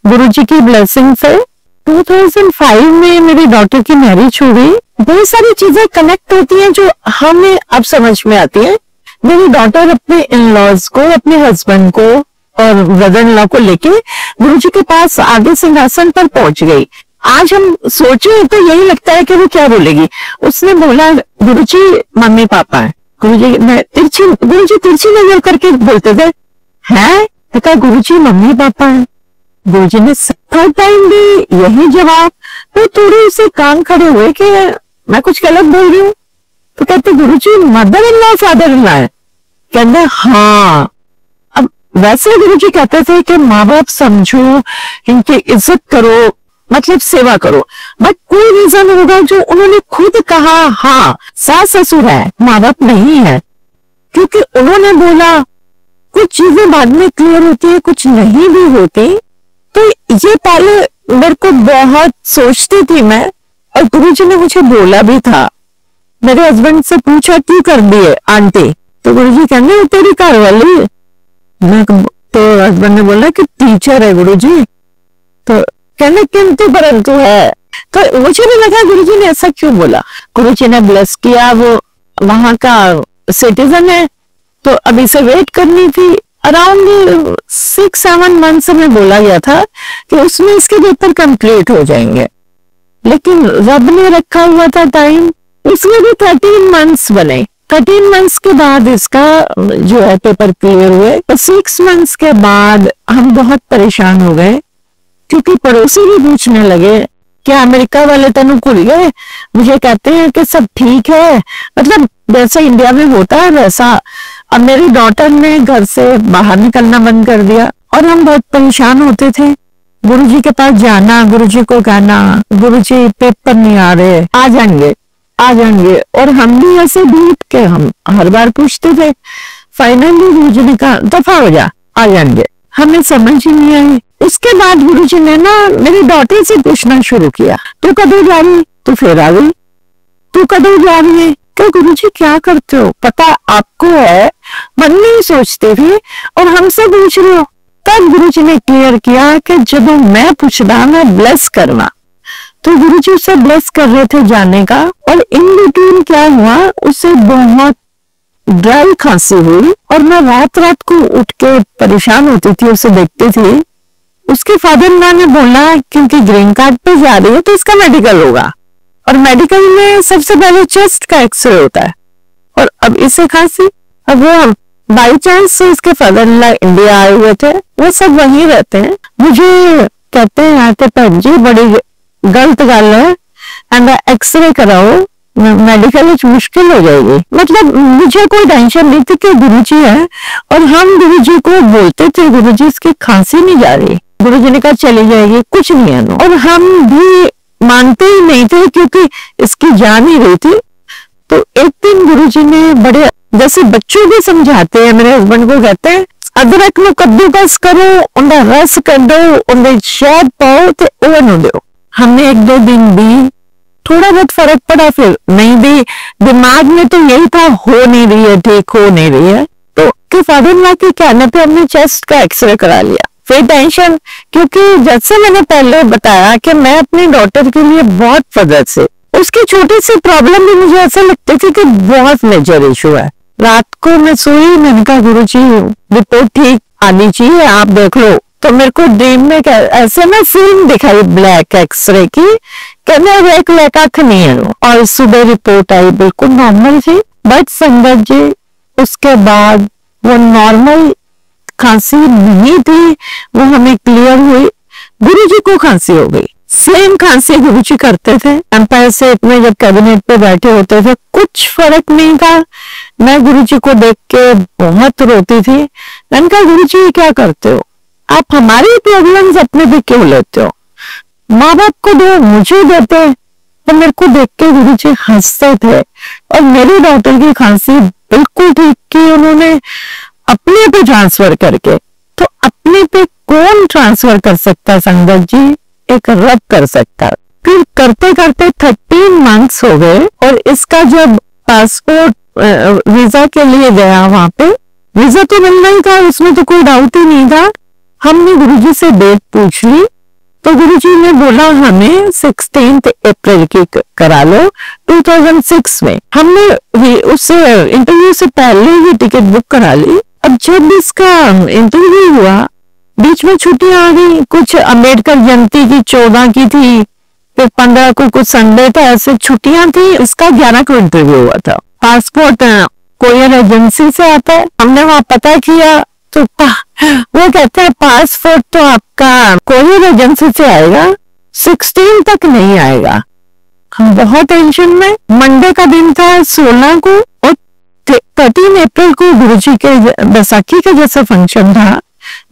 गुरुजी की ब्लेसिंग से 2005 में मेरी डॉटर की मैरिज हो गई। बहुत सारी चीजें कनेक्ट होती हैं जो हमें अब समझ में आती है। मेरी डॉटर अपने इन लॉज को, अपने हस्बैंड को और ब्रदर इन लॉ को लेके गुरुजी के पास आगे सिंहासन पर पहुंच गई। आज हम सोचे तो यही लगता है कि वो क्या बोलेगी। उसने बोला, गुरुजी मम्मी पापा है। गुरुजी तिरछी नजर करके बोलते थे, है? तो कहा गुरुजी मम्मी पापा है। गुरुजी ने थर्ड टाइम भी यही जवाब। तो थोड़े से कान खड़े हुए कि मैं कुछ गलत बोल रही हूँ। तो कहते Guruji mother in law father in law है। कहते हाँ। अब वैसे गुरुजी कहते थे कि माँ बाप समझो, इनकी इज्जत करो, मतलब सेवा करो। बट कोई रीजन होगा जो उन्होंने खुद कहा, हाँ सास ससुर है, माँ बाप नहीं है। क्योंकि उन्होंने बोला, कुछ चीजें बाद में क्लियर होती है, कुछ नहीं भी होती। तो ये पहले मेरे को बहुत सोचती थी मैं, और गुरुजी ने मुझे बोला भी था। मेरे हस्बैंड से पूछा क्यों कर दिए आंटी, तो गुरुजी कहने तेरी घर वाली। तो हस्बैंड ने बोला कि टीचर है गुरुजी। तो कहने किंतु परंतु है। तो मुझे भी लगा गुरुजी ने ऐसा क्यों बोला। गुरुजी ने ब्लेस किया, वो वहां का सिटीजन है, तो अभी से वेट करनी थी। अराउंड 6-7 मंथ्स में बोला गया था कि उसमें इसके पेपर कंप्लीट हो जाएंगे, लेकिन रब ने रखा हुआ था टाइम, उसमें भी 13 मंथ्स बने। 13 मंथ्स के बाद इसका जो है पेपर क्लियर हुए। तो 6 मंथ्स के बाद हम बहुत परेशान हो गए, क्योंकि पड़ोसी भी पूछने लगे क्या अमेरिका वाले तनु खुल गए। मुझे कहते हैं कि सब ठीक है, मतलब जैसा इंडिया में होता है वैसा। अब मेरी डॉटर ने घर से बाहर निकलना बंद कर दिया और हम बहुत परेशान होते थे। गुरुजी के पास जाना, गुरुजी को कहना, गुरुजी पेपर नहीं आ रहे, आ जाएंगे आ जाएंगे, और हम भी ऐसे ढूंढ के हम हर बार पूछते थे। फाइनली गुरुजी ने कहा दफा हो जा, आ जाएंगे। हमें समझ ही नहीं आई। उसके बाद गुरुजी ने ना मेरी डॉटर से पूछना शुरू किया, तू कदों जा रही? तो फिर आ गई, तू कदों जा रही है? क्या गुरुजी क्या करते हो, पता आपको है? मन में ही सोचते थे और हमसे पूछ रहे हो। तब गुरुजी ने क्लियर किया कि जब मैं पूछना मैं ब्लेस करना, तो गुरुजी उसे ब्लेस कर रहे थे जाने का। और इन बिटवीन क्या हुआ, उसे बहुत ड्राई खांसी हुई और मैं रात रात को उठ के परेशान होती थी, उसे देखती थी। उसके फादर इन लॉ ने बोला क्योंकि ग्रीन कार्ड पे जा रही है तो इसका मेडिकल होगा, और मेडिकल में सबसे पहले चेस्ट का एक्सरे होता है। और अब इसे खांसी, अब वो बाई चांस इसके फादर इन लॉ इंडिया आए हुए थे, वो सब वहीं रहते हैं। मुझे कहते हैं आते भैन जी बड़ी गलत गल है, एंड एक्सरे कराओ, मेडिकल मुश्किल हो जाएगी। मतलब मुझे कोई टेंशन नहीं थी कि गुरुजी है, और हम गुरुजी को बोलते थे गुरुजी इसकी खांसी नहीं जा रही। गुरुजी ने कहा चली जाएगी, कुछ नहीं है। और हम भी मानते ही नहीं थे क्योंकि इसकी जान ही रही थी। तो एक दिन गुरुजी ने बड़े जैसे बच्चों को समझाते हैं, मेरे हस्बैंड को कहते हैं अदरक में कद्दूकस करो, उनका रस कर दो, उनमें शहद पाओ तो ओवन दो। हमने 1-2 दिन दी, थोड़ा बहुत फर्क पड़ा, फिर नहीं भी। दिमाग में तो यही था हो नहीं रही है, ठीक हो नहीं रही है। तो फादर इन लॉ के कहने पे हमने चेस्ट का एक्सरे करा लिया। फिर टेंशन, क्योंकि जैसे मैंने पहले बताया कि मैं अपनी डॉटर के लिए बहुत फजल से, उसकी छोटी सी प्रॉब्लम भी मुझे ऐसा लगती थी कि बहुत मेजर इशू है। रात को मैं सोई, मैंने कहा गुरुजी रिपोर्ट ठीक आनी चाहिए, आप देख लो। तो मेरे को ड्रीम में ऐसे में फिल्म दिखाई ब्लैक एक्सरे की, कहने एक लड़का नहीं है। और सुबह रिपोर्ट आई बिल्कुल नॉर्मल थी। बट संगत जी उसके बाद वो नॉर्मल खांसी नहीं थी, वो हमें क्लियर हुई। गुरुजी को खांसी हो गई, सेम खांसी गुरुजी करते थे। एम्पायर स्टेट में जब कैबिनेट पे बैठे होते थे कुछ फर्क नहीं था। मैं गुरुजी को देख के बहुत रोती थी। मैंने कहा गुरुजी क्या करते हो, आप हमारी प्रॉब्लम्स अपने पे क्यों लेते हो? माँ बाप को दो, मुझे देते। तो मेरे को देख के गुरुजी हंसते थे। और मेरी डॉटर की खांसी बिल्कुल ठीक की उन्होंने अपने पे ट्रांसफर करके। तो अपने पे कौन ट्रांसफर कर सकता है संगत जी? एक रब कर सकता है। फिर करते करते 13 मंथ्स हो गए, और इसका जब पासपोर्ट वीजा के लिए गया, वहां पे वीजा तो मिलना ही था, उसमें तो कोई डाउट ही नहीं था। हमने गुरुजी से डेट पूछ ली तो गुरुजी ने बोला हमें 16 अप्रैल की करा लो 2006 में। हमने उस इंटरव्यू से पहले ही टिकट बुक करा ली। अब जब इसका इंटरव्यू हुआ बीच में छुट्टियां आ गई, कुछ अम्बेडकर जयंती की 14 की थी, फिर 15 को कुछ संडे था, ऐसे छुट्टियां थी। इसका 11 को इंटरव्यू हुआ था। पासपोर्ट कोरियर एजेंसी से आता है, हमने वहां पता किया तो वो कहते हैं पासपोर्ट तो आपका कोरियर एजेंसी से आएगा, 16 तक नहीं आएगा। हम बहुत टेंशन में। मंडे का दिन था 16 को और 13 अप्रैल को गुरुजी के बैसाखी का जैसा फंक्शन था,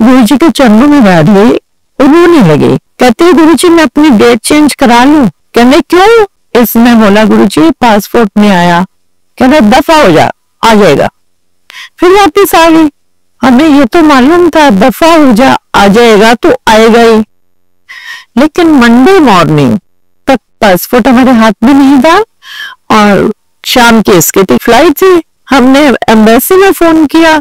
गुरुजी के चरणों में बैठ गई, रोने लगी। कहते हैं गुरुजी मैं अपनी डेट चेंज करा लूं। कहने क्यों? इसने बोला गुरुजी पासपोर्ट नहीं आया। कहने दफा हो जा, आ जाएगा। फिर वापिस आ गई। हमें ये तो मालूम था दफा हो जा आ जाएगा तो आएगा ही, लेकिन मंडे मॉर्निंग तक पासपोर्ट हमारे हाथ में नहीं था और शाम की इसकी फ्लाइट थी। हमने एम्बेसी में फोन किया,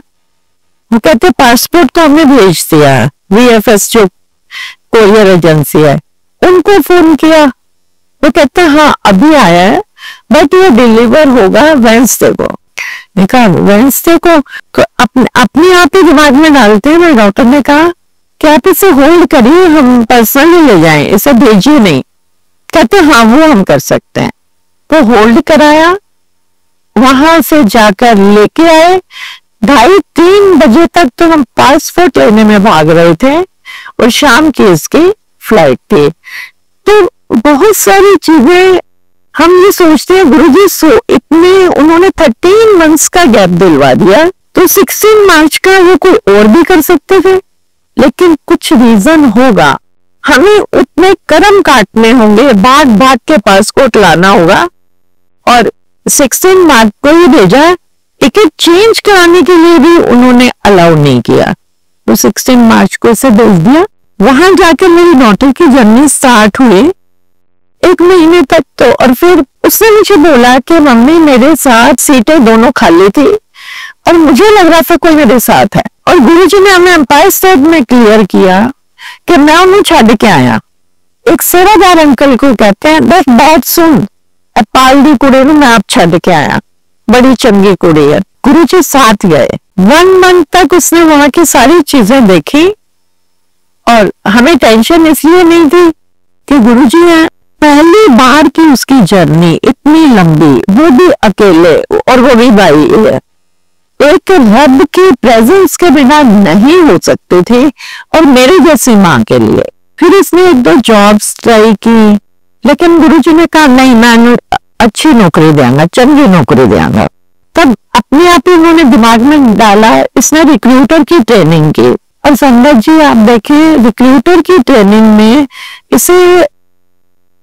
वो कहते पासपोर्ट तो हमने भेज दिया। VFS जो कोरियर एजेंसी है उनको फोन किया, वो कहते हाँ अभी आया है बट ये डिलीवर होगा वेंसडे को। देखा वेंसडे को अपने आप ही दिमाग में डालते हैं। मेरे डॉक्टर ने कहा कि आप इसे होल्ड करिए, हम पर्सनली ले जाएं, इसे भेजिए नहीं। कहते हाँ वो हम कर सकते हैं। तो होल्ड कराया, वहां से जाकर लेके आए। 2:30-3 बजे तक तो हम पासपोर्ट लेने में भाग रहे थे और शाम की इसकी फ्लाइट थी। तो बहुत सारी चीजें हम ये सोचते हैं गुरुजी इतने उन्होंने 13 मंथ्स का गैप दिलवा दिया, तो 16 मार्च का वो कोई और भी कर सकते थे, लेकिन कुछ रीजन होगा। हमें उतने कर्म काटने होंगे, भाग भाग के पासपोर्ट लाना होगा और 16 मार्च को ही भेजा। टिकट चेंज कराने के लिए भी उन्होंने अलाउ नहीं किया, तो 16 मार्च को इसे भेज दिया। वहां जाकर मेरी डॉटर की जर्नी स्टार्ट हुई 1 महीने तक। तो और फिर उसने मुझे बोला कि मम्मी मेरे साथ सीटें दोनों खाली थी और मुझे लग रहा था कोई मेरे साथ है, और गुरुजी ने हमें एम्पायर स्टेट में क्लियर किया कि मैं उन्हें छड़ के आया। एक सेवादार अंकल को कहते हैं दस बात सुन पाल दी कुड़ी मैं आप छड़ के आया, बड़ी चंगी कुड़ी है। गुरुजी साथ गए। 1 मंथ तक उसने वहां की सारी चीजें देखी और हमें टेंशन इसलिए नहीं थी कि गुरुजी है। पहली बार की उसकी जर्नी इतनी लंबी, वो भी अकेले, और वो भी भाई है, एक रब की प्रेजेंस के बिना नहीं हो सकती थी, और मेरी जैसी माँ के लिए। फिर इसने 1-2 जॉब्स ट्राई की, लेकिन गुरुजी ने कहा नहीं मैं अच्छी नौकरी देंगा, चंगी नौकरी देंगा। तब अपने आप ही उन्होंने दिमाग में डाला, इसने रिक्रूटर की ट्रेनिंग की। और संगत जी आप देखिए रिक्रूटर की ट्रेनिंग में इसे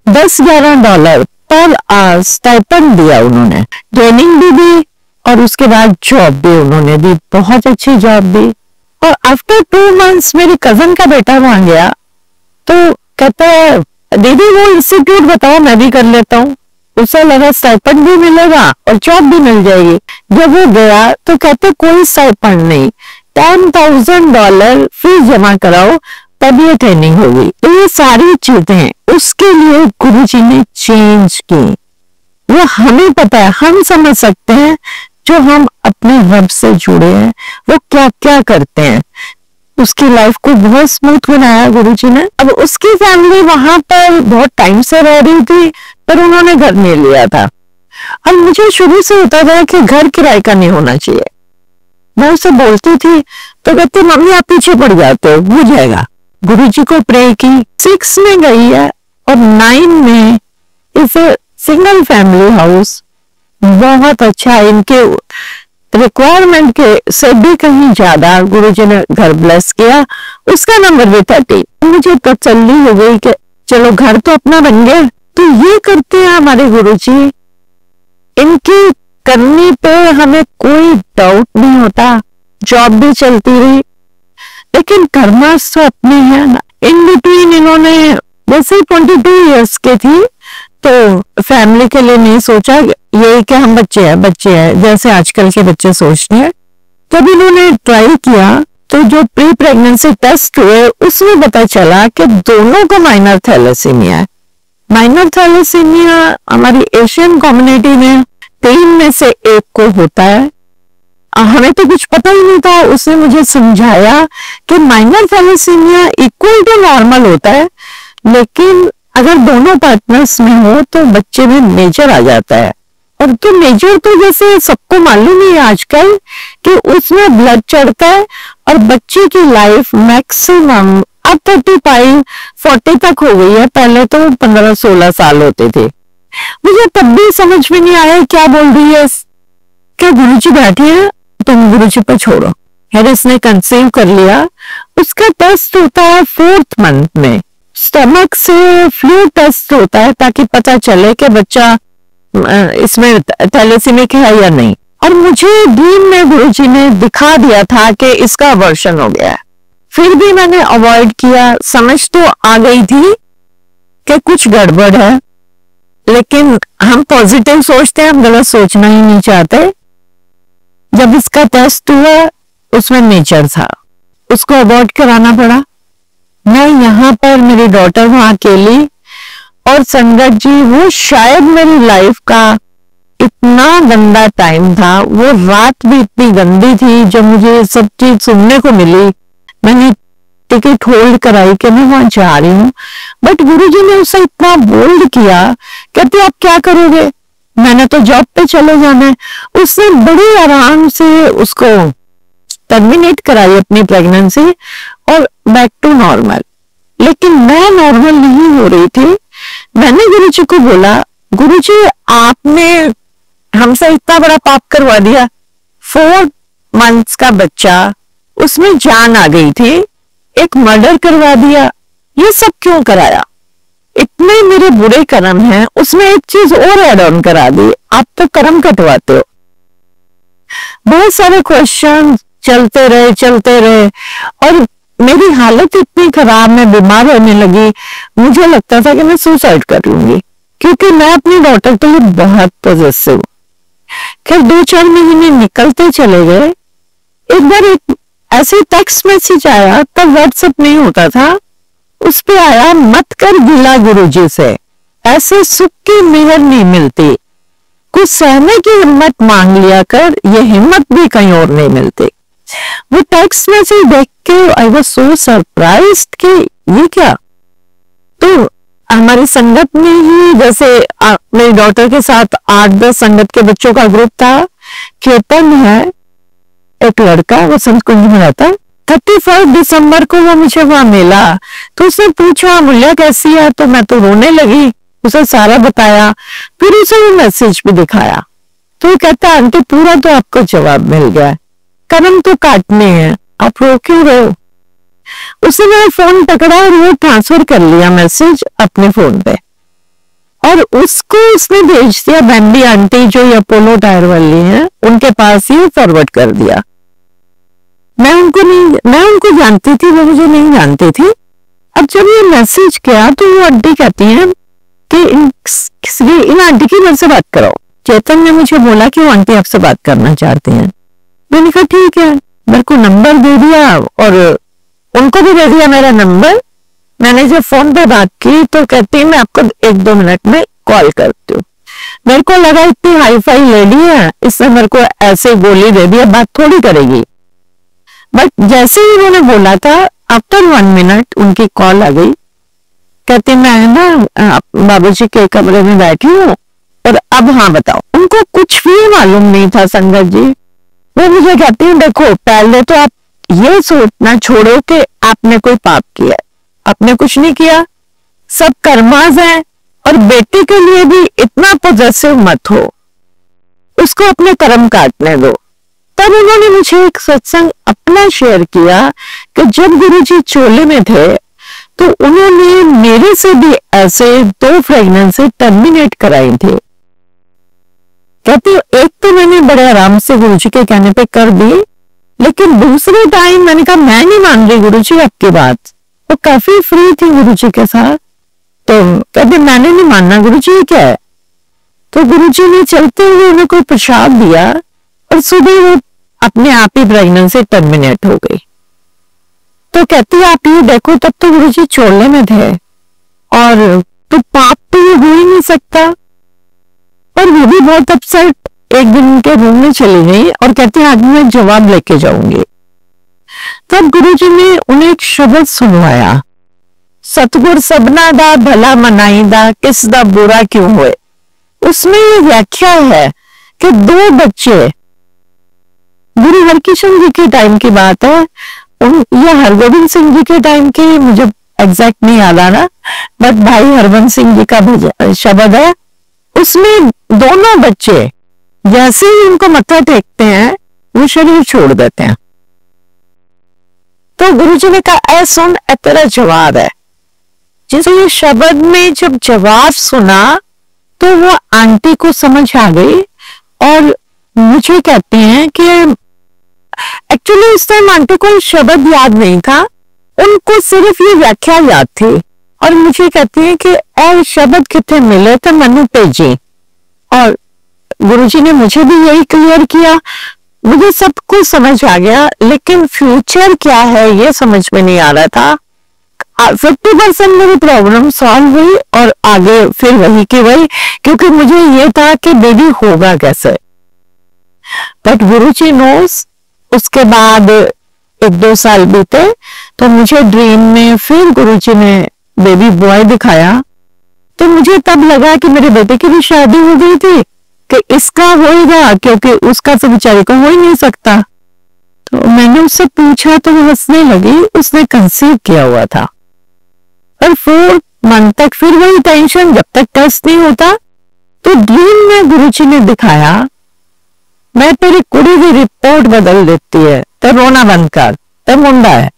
$10-11 पर आवर स्टाइपेंड दिया उन्होंने, ट्रेनिंग भी दी और उसके बाद जॉब भी उन्होंने दी, बहुत अच्छी जॉब दी। और आफ्टर 2 मंथ्स मेरी कजन का बेटा वहां गया, तो कहता है दीदी वो इंस्टीट्यूट बताओ मैं भी कर लेता हूँ। उसे लगा स्टाइपेंड भी मिलेगा और जॉब भी मिल जाएगी। जब वो गया तो कहते कोई स्टाइपेंड नहीं, $10,000 फीस जमा कराओ तब ये ट्रेनिंग होगी। तो ये सारी चीजें उसके लिए गुरुजी ने चेंज की। वो हमें पता है, हम समझ सकते हैं जो हम अपने रब से जुड़े हैं वो क्या क्या करते हैं। उसकी लाइफ को बहुत स्मूथ बनाया गुरुजी ने। अब उसकी फैमिली वहां पर बहुत टाइम से रह रही थी, पर उन्होंने घर नहीं लिया था। और मुझे शुरू से होता था कि घर किराए का नहीं होना चाहिए। मैं उसे बोलती थी तो कहती मम्मी आप पीछे पड़ जाते हो, हो जाएगा। गुरुजी को प्रे की, 6 में गई है और 9 में इसे सिंगल फैमिली हाउस बहुत अच्छा, इनके रिक्वायरमेंट के से भी कहीं ज्यादा गुरुजी ने घर ब्लेस किया। उसका नंबर भी 30। मुझे तसल्ली हो गई कि चलो घर तो अपना बन गया। तो ये करते हैं हमारे गुरुजी, इनकी करनी पे हमें कोई डाउट नहीं होता। जॉब भी चलती रही, लेकिन कर्मा तो अपने है ना। इन बिटवीन इन्होंने जैसे 22 इयर्स के थी तो फैमिली के लिए नहीं सोचा, ये कि हम बच्चे हैं जैसे आजकल के बच्चे सोचते हैं। जब इन्होंने ट्राई किया तो जो प्री प्रेगनेंसी टेस्ट हुए उसमें पता चला कि दोनों को माइनर थैलेसीमिया है। माइनर थैलेसीमिया हमारी एशियन कम्युनिटी में 3 में से 1 को होता है। हमें तो कुछ पता ही नहीं था। उसने मुझे समझाया कि minor thalassemia equal to normal होता है, लेकिन अगर दोनों पार्टनर्स में हो तो बच्चे में मेजर आ जाता है। और तो मेजर तो जैसे सबको मालूम ही है आजकल कि उसमें ब्लड चढ़ता है और बच्चे की लाइफ मैक्सिमम अब 35-40 तक हो गई है। पहले तो 15-16 साल होते थे। मुझे तब भी समझ में नहीं आया क्या बोल रही है। क्या गुरुजी बैठे हैं, तुम गुरुजी पर छोड़ो। फिर इसने कंसीव कर लिया। उसका टेस्ट होता है 4th मंथ में। स्टमक से फ्लूइड टेस्ट होता है ताकि पता चले कि बच्चा इसमें थैलेसीमिक है या नहीं। और मुझे ड्रीम में गुरुजी ने दिखा दिया था कि इसका अबॉर्शन हो गया है। फिर भी मैंने अवॉइड किया। समझ तो आ गई थी कि कुछ गड़बड़ है, लेकिन हम पॉजिटिव सोचते हैं, हम गलत सोचना ही नहीं चाहते। जब इसका टेस्ट हुआ उसमें मेजर था, उसको अबॉर्ट कराना पड़ा। मैं यहाँ पर, मेरी डॉटर वहां अकेली, और संगत जी वो शायद मेरी लाइफ का इतना गंदा टाइम था। वो रात भी इतनी गंदी थी जब मुझे सब चीज सुनने को मिली। मैंने टिकट होल्ड कराई कि मैं वहां जा रही हूँ, बट गुरुजी ने उसे इतना बोल्ड किया, कहते आप क्या करोगे, मैंने तो जॉब पे चले जाना है। उसने बड़े आराम से उसको टर्मिनेट कराई अपनी प्रेगनेंसी और बैक टू नॉर्मल। लेकिन मैं नॉर्मल नहीं हो रही थी। मैंने गुरुजी को बोला, गुरुजी आपने हमसे इतना बड़ा पाप करवा दिया। 4 मंथ्स का बच्चा, उसमें जान आ गई थी, एक मर्डर करवा दिया, ये सब क्यों कराया? इतने मेरे बुरे कर्म हैं, उसमें एक चीज और ऐड ऑन करा दी, आप तो कर्म कटवाते हो। बहुत सारे क्वेश्चन चलते रहे और मेरी हालत इतनी खराब, मैं बीमार होने लगी। मुझे लगता था कि मैं सुसाइड कर लूंगी, क्योंकि मैं अपनी डॉटर के लिए बहुत पॉजिटिव हूँ। खैर 2-4 महीने निकलते चले गए। एक बार एक ऐसे टेक्स्ट मैसेज आया, तब व्हाट्सएप नहीं होता था, उस पे आया, मत कर गिला गुरुजी से, ऐसे सुख की मेहर नहीं मिलती, कुछ सहने की हिम्मत मांग लिया कर, ये हिम्मत भी कहीं और नहीं मिलती। वो टेक्स्ट मैसेज देख के आई वाज सो सरप्राइज्ड कि ये क्या। तो हमारी संगत में ही जैसे मेरी डॉटर के साथ 8-10 संगत के बच्चों का ग्रुप था। केतन है एक लड़का, वो संत कुंज में रहता है। 31 दिसंबर को वो मुझे वहां मिला, तो उसने पूछा मूल्या कैसी है, तो मैं तो रोने लगी, उसे सारा बताया। फिर उसे वो मैसेज भी दिखाया, तो वो कहता आंटी पूरा तो आपको जवाब मिल गया, कर्म तो काटने हैं, आप रो क्यों रहे हो। उसने मेरा फोन पकड़ा और वो ट्रांसफर कर लिया मैसेज अपने फोन पे, और उसको उसने भेज दिया बैंडी आंटी जो ये अपोलो टायर वाली है उनके पास ही फॉरवर्ड कर दिया। मैं उनको जानती थी, वो मुझे नहीं जानती थी। अब जब ये मैसेज किया तो वो आंटी कहती है कि इन आंटी की मेरे से बात कराओ। चेतन ने मुझे बोला कि वो आंटी आपसे बात करना चाहते हैं। मैंने कहा ठीक है, मेरे को नंबर दे दिया और उनको भी दे दिया मेरा नंबर। मैंने जब फोन पे बात की तो कहती है मैं आपको 1-2 मिनट में कॉल करती हूँ। मेरे को लगा इतनी हाई फाई लेडी है, इसने मेरे को ऐसे गोली दे दिया, बात थोड़ी करेगी। बट जैसे ही उन्होंने बोला था, आफ्टर 1 मिनट उनकी कॉल आ गई। कहती मैं ना बाबूजी के कमरे में बैठी हूँ और अब हाँ बताओ। उनको कुछ भी मालूम नहीं था संगत जी। वो मुझे कहती है देखो पहले तो आप ये सोचना छोड़ो कि आपने कोई पाप किया है, आपने कुछ नहीं किया, सब कर्माज हैं, और बेटे के लिए भी इतना पॉजिटिव मत हो, उसको अपने कर्म काटने दो। तब उन्होंने मुझे एक सत्संग अपना शेयर किया कि जब गुरुजी चोले में थे तो उन्होंने मेरे से भी ऐसे 2 प्रेगनेंसी टर्मिनेट कराई थे। कहती एक तो मैंने बड़े आराम से गुरुजी के कहने पे कर दी, लेकिन दूसरे टाइम मैंने कहा मैं नहीं मान रही गुरुजी आपकी बात। वो काफी फ्री थी गुरुजी के साथ, तो कहते मैंने नहीं मानना गुरुजी ये क्या है। तो गुरुजी ने चलते हुए उन्हें कोई प्रसाद दिया और सुबह वो अपने आप ही प्रेगनेंसी टर्मिनेट हो गई। तो कहती आप ये देखो, तब तो गुरुजी छोड़ने में थे और तो पाप तो ये हो ही नहीं सकता। और वो भी बहुत अपसेट एक दिन उनके रूम में चली गई और कहती आज मैं जवाब लेके जाऊंगी। तब गुरुजी ने उन्हें एक शब्द सुनवाया, सतगुर सबना दा भला मनाईदा, किस दा बुरा क्यों होए। उसमें ये व्याख्या है कि दो बच्चे, गुरु हरकिशन जी के टाइम की बात है, यह हरगोविंद सिंह जी के टाइम की, मुझे एग्जैक्ट नहीं याद आ रहा, बट भाई हरवंश सिंह जी का शब्द है। उसमें दोनों बच्चे जैसे ही उनको मत्था टेकते हैं वो शरीर छोड़ देते हैं। तो गुरुजी ने कहा ऐ सुन, ऐ तेरा जवाब है। जिसे ये शब्द में जब जवाब सुना तो वो आंटी को समझ आ गई और मुझे कहते हैं कि एक्चुअली उस टाइम आंटी को शब्द याद नहीं था, उनको सिर्फ ये व्याख्या याद थी और मुझे कहती है कि ऐ शब्द कितने मिले थे मनु भेजी। और गुरुजी ने मुझे भी यही क्लियर किया, मुझे सब कुछ समझ आ गया, लेकिन फ्यूचर क्या है ये समझ में नहीं आ रहा था। 50% मेरी प्रॉब्लम सॉल्व हुई और आगे फिर वही की वही, क्योंकि मुझे ये था कि बेबी होगा कैसे। But Guruji knows. उसके बाद 1-2 साल बीते तो मुझे ड्रीम में फिर गुरुजी ने बेबी बॉय दिखाया, तो मुझे तब लगा कि मेरे बेटे की भी शादी हो गई थी कि इसका होएगा, क्योंकि उसका तो बेचारे को हो ही नहीं सकता। तो मैंने उससे पूछा तो वो हंसने लगी, उसने कंसीव किया हुआ था। और 4 मंथ तक फिर वही टेंशन, जब तक टेस्ट नहीं होता। तो ड्रीम में गुरुजी ने दिखाया, मैं तेरी कुड़ी की रिपोर्ट बदल देती है, तो रोना बंद कर, तो मुंडा है।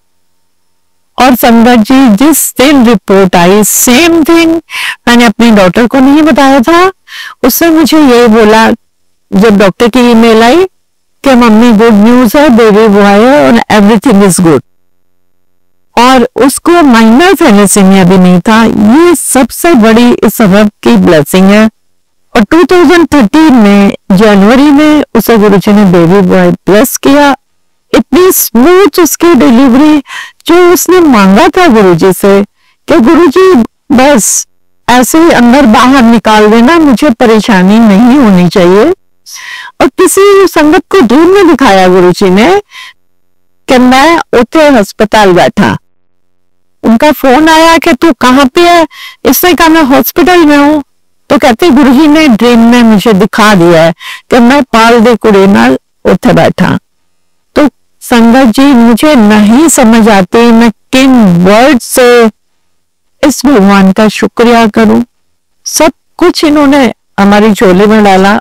और संगत जी जिस दिन रिपोर्ट आई सेम थिंग मैंने अपनी डॉटर को नहीं बताया था। उसने मुझे ये बोला जब डॉक्टर की ईमेल आई कि मम्मी गुड न्यूज है, बेबी बॉय है और एवरीथिंग इज गुड। और उसको माइनर थैलेसीमिया भी नहीं था। ये सबसे बड़ी इस सबब की ब्लेसिंग है। और 2013 में जनवरी में उसे गुरुजी ने बेबी बॉय ब्लेस किया। इतनी स्मूथ उसकी डिलीवरी, जो उसने मांगा था गुरुजी से कि गुरुजी बस ऐसे ही अंदर बाहर निकाल देना, मुझे परेशानी नहीं होनी चाहिए। और किसी संगत को ड्रीम में दिखाया गुरुजी ने कि मैं उते अस्पताल बैठा, उनका फोन आया कि तू कहाँ पे है। इसने कहा मैं हॉस्पिटल में हूँ। तो कहते गुरुजी ने ड्रीम में मुझे दिखा दिया है कि मैं पाल दे कुड़ी नाल उठे बैठा। तो संगत जी मुझे नहीं समझ आती मैं किन वर्ड से इस भगवान का शुक्रिया करूं। सब कुछ इन्होंने हमारी झोली में डाला।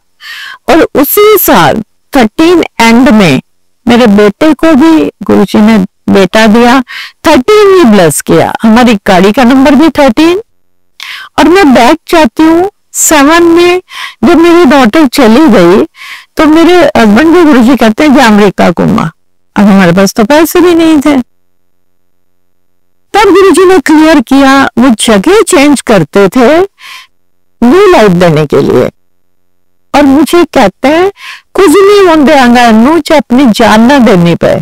और उसी साल 13 एंड में मेरे बेटे को भी गुरुजी ने बेटा दिया। 13 ही ब्लेस किया, हमारी गाड़ी का नंबर भी 13। और मैं बैठ जाती हूँ 7 में। जब मेरी डॉटर चली गई तो मेरे हस्बैंड भी गुरुजी कहते हैं कि अमेरिका घूमा। अब हमारे पास तो पैसे भी नहीं थे। तब गुरुजी ने क्लियर किया वो जगह चेंज करते थे न्यू लाइफ देने के लिए। और मुझे कहते हैं कुछ नहीं होंगे अंगानू चाहे अपनी जान ना देनी पे।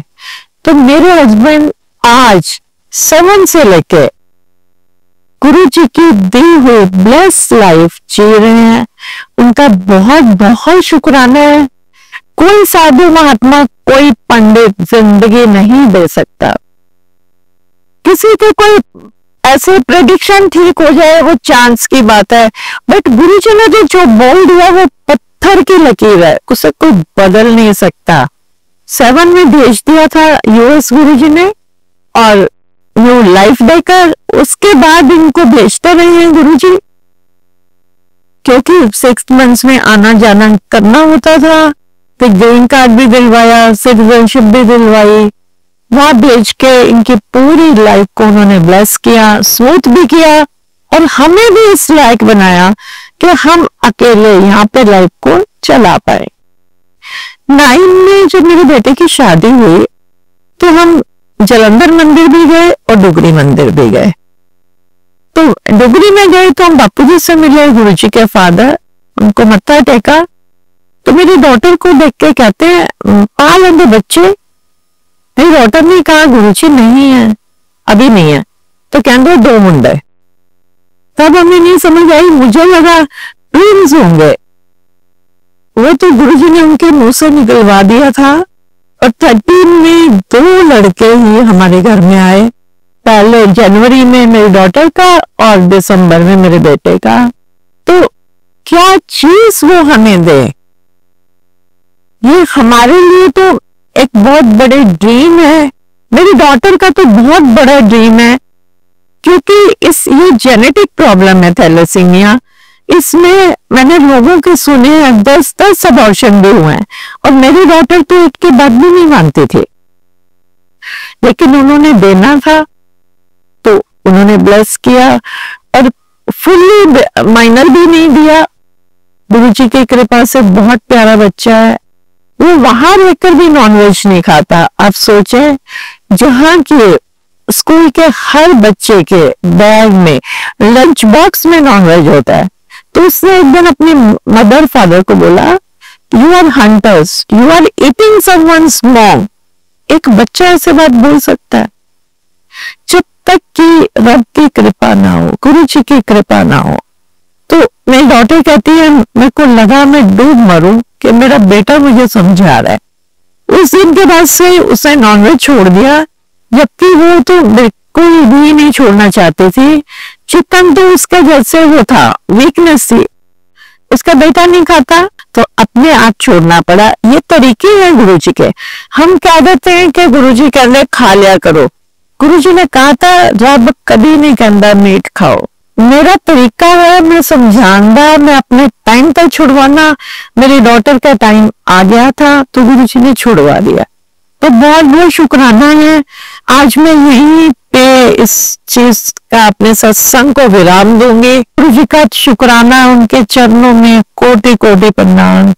तो मेरे हस्बैंड आज 7 से लेके गुरुजी की दी हुई ब्लेस लाइफ जी रहे हैं। उनका बहुत बहुत शुक्राना है। कोई साधु महात्मा, कोई पंडित जिंदगी नहीं दे सकता। किसी के कोई ऐसे प्रेडिक्शन ठीक हो जाए वो चांस की बात है, बट गुरुजी ने जो बोल दिया वो पत्थर की लकीर है, उसे कोई बदल नहीं सकता। 7 में भेज दिया था यूएस गुरुजी ने और न्यू लाइफ देकर उसके बाद इनको भेजते रहे हैं गुरुजी, क्योंकि 6 मंथ्स में आना जाना करना होता था। फिर ग्रीन कार्ड भी दिलवाया, सिटीजनशिप भी दिलवाई, वहां भेज के इनकी पूरी लाइफ को उन्होंने ब्लेस किया, स्मूथ भी किया और हमें भी इस लायक बनाया कि हम अकेले यहाँ पे लाइफ को चला पाए। 9 में जब मेरे बेटे की शादी हुई तो हम जलंधर मंदिर भी गए और डुगरी मंदिर भी गए। तो डुगरी में गए तो हम बापू जी से मिले, गुरुजी के फादर, उनको मत्था टेका। तो मेरी डॉटर को देख के कहते हैं पाल लेंगे बच्चे। मेरी डॉटर ने कहा गुरुजी नहीं है। अभी नहीं है, तो कहते 2 मुंडे। तब हमें नहीं समझ आई, मुझे लगा ट्विंस होंगे। वो तो गुरुजी ने उनके मुंह से निकलवा दिया था। और 13 में 2 लड़के ही हमारे घर में आए, पहले जनवरी में मेरी डॉटर का और दिसंबर में मेरे बेटे का। तो क्या चीज वो हमें दे, ये हमारे लिए तो एक बहुत बड़े ड्रीम है। मेरी डॉटर का तो बहुत बड़ा ड्रीम है, क्योंकि ये जेनेटिक प्रॉब्लम है थैलेसीमिया। इसमें मैंने लोगों के सुने हैं 10 अबॉर्शन भी हुए हैं, और मेरी डॉटर तो इसकी बात भी नहीं मानती थी, लेकिन उन्होंने देना था तो उन्होंने ब्लेस किया, और फुल्ली माइनर भी नहीं दिया। गुरुजी की कृपा से बहुत प्यारा बच्चा है। वो वहां रहकर भी नॉनवेज नहीं खाता। आप सोचें, जहां के स्कूल के हर बच्चे के बैग में, लंच बॉक्स में नॉनवेज होता है, तो उसने एक दिन अपने मदर फादर को बोला, you are hunters, you are eating someone's mom. एक बच्चा ऐसे बात बोल सकता है? जब तक कि रब की कृपा ना हो, गुरु जी की कृपा ना हो। तो मेरी डॉटर कहती है, मेरे को लगा मैं डूब मरूं कि मेरा बेटा मुझे समझा रहा है। उस दिन के बाद से उसने नॉनवेज छोड़ दिया, जबकि वो तो बिल्कुल भी नहीं छोड़ना चाहती थी। चिकन तो उसका जैसे वो था, वीकनेस थी, उसका बेटा नहीं खाता, तो अपने आप छोड़ना पड़ा। ये तरीके हैं गुरुजी के। हम कह देते हैं कि गुरुजी कहते खा लिया करो। गुरुजी ने कहा था रब कभी नहीं कहता मीट खाओ। मेरा तरीका है, मैं समझाना, मैं अपने टाइम पर छुड़वाना। मेरी डॉटर का टाइम आ गया था तो गुरुजी ने छुड़वा दिया। तो बहुत बहुत शुक्राना है। आज मैं यहीं पे इस चीज का अपने सत्संग को विराम दूंगी। गुरु जी का शुक्राना, उनके चरणों में कोटि कोटि प्रणाम।